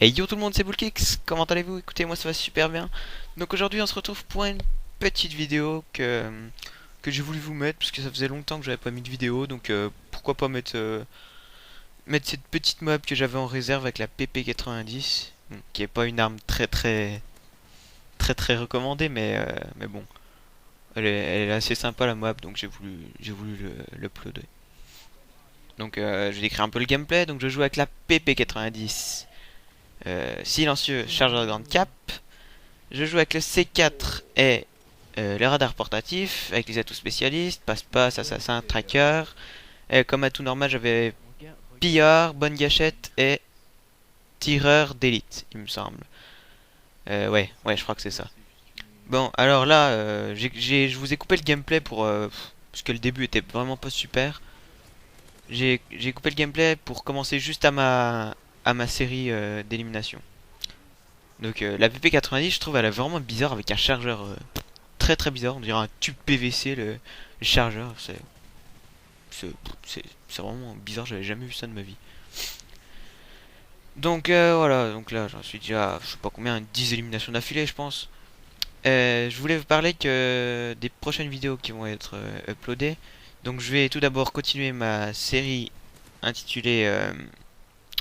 Hey yo tout le monde, c'est Bullkix, comment allez-vous? Écoutez, moi ça va super bien. Donc aujourd'hui on se retrouve pour une petite vidéo que j'ai voulu vous mettre parce que ça faisait longtemps que j'avais pas mis de vidéo. Donc pourquoi pas mettre cette petite mob que j'avais en réserve avec la PP90, qui est pas une arme très recommandée, mais bon, elle est assez sympa la mob, donc j'ai voulu l'uploader. Donc je vais décrire un peu le gameplay. Donc je joue avec la PP90. Silencieux, chargeur de grande cap. Je joue avec le C4 et le radar portatif, avec les atouts spécialistes, passe-passe, assassin, tracker. Et comme atout normal, j'avais pillard, bonne gâchette et tireur d'élite, il me semble. Ouais, je crois que c'est ça. Bon, alors là, je vous ai coupé le gameplay parce que le début était vraiment pas super. J'ai coupé le gameplay pour commencer juste à ma série d'élimination. Donc la PP90, je trouve elle est vraiment bizarre avec un chargeur très bizarre. On dirait un tube PVC le chargeur. C'est c'est vraiment bizarre. J'avais jamais vu ça de ma vie. Donc voilà. Donc là j'en suis déjà je sais pas combien 10 éliminations d'affilée je pense. Je voulais vous parler que des prochaines vidéos qui vont être uploadées. Donc je vais tout d'abord continuer ma série intitulée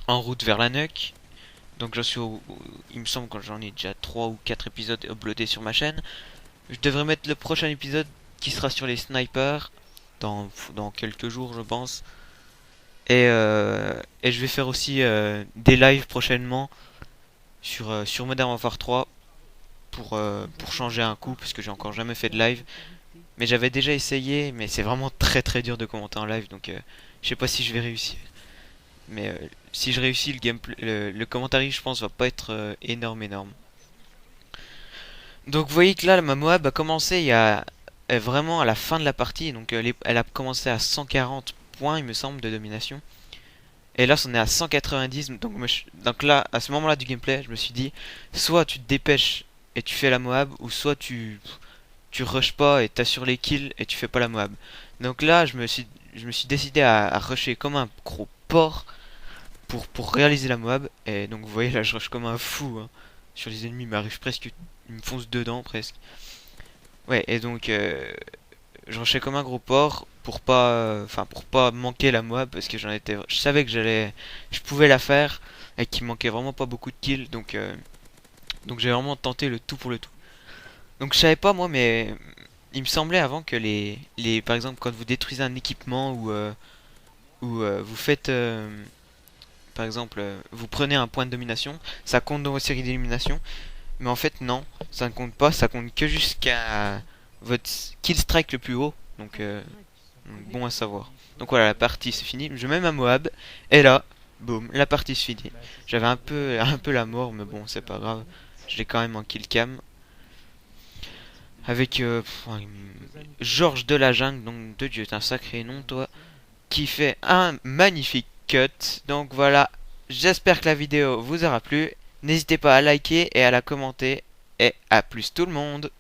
En route vers la nuque. Donc il me semble que j'en ai déjà 3 ou 4 épisodes uploadés sur ma chaîne. Je devrais mettre le prochain épisode qui sera sur les snipers dans quelques jours, je pense. Et je vais faire aussi des lives prochainement sur Modern Warfare 3 pour changer un coup, parce que j'ai encore jamais fait de live. Mais j'avais déjà essayé, mais c'est vraiment très dur de commenter en live, donc je sais pas si je vais réussir. Mais si je réussis, le gameplay, le commentaire, je pense, va pas être énorme. Donc vous voyez que là, ma Moab a commencé vraiment à la fin de la partie. Donc elle a commencé à 140 points, il me semble, de domination. Et là, on est à 190. Donc là, à ce moment-là du gameplay, je me suis dit, soit tu te dépêches et tu fais la Moab, ou soit tu rushes pas et t'assures les kills et tu fais pas la Moab. Donc là, je me suis décidé à rusher comme un gros porc pour réaliser la Moab. Et donc vous voyez là, je rush comme un fou hein, sur les ennemis, ils me foncent dedans presque. Ouais, et donc je rushais comme un gros porc pour pas manquer la Moab parce que je savais que je pouvais la faire et qu'il manquait vraiment pas beaucoup de kills, donc j'ai vraiment tenté le tout pour le tout. Donc je savais pas moi, mais il me semblait avant que par exemple quand vous détruisez un équipement ou vous faites par exemple vous prenez un point de domination, ça compte dans votre série d'élimination. Mais en fait, non, ça ne compte pas, ça compte que jusqu'à votre kill strike le plus haut. Donc bon à savoir. Donc voilà, la partie c'est fini. Je mets ma Moab, et là, boum, la partie c'est fini. J'avais un peu la mort, mais bon, c'est pas grave. Je l'ai quand même en kill cam. Avec Georges de la Jungle, donc de Dieu, t'es un sacré nom, toi, qui fait un magnifique cut. Donc voilà, j'espère que la vidéo vous aura plu. N'hésitez pas à liker et à la commenter. Et à plus tout le monde!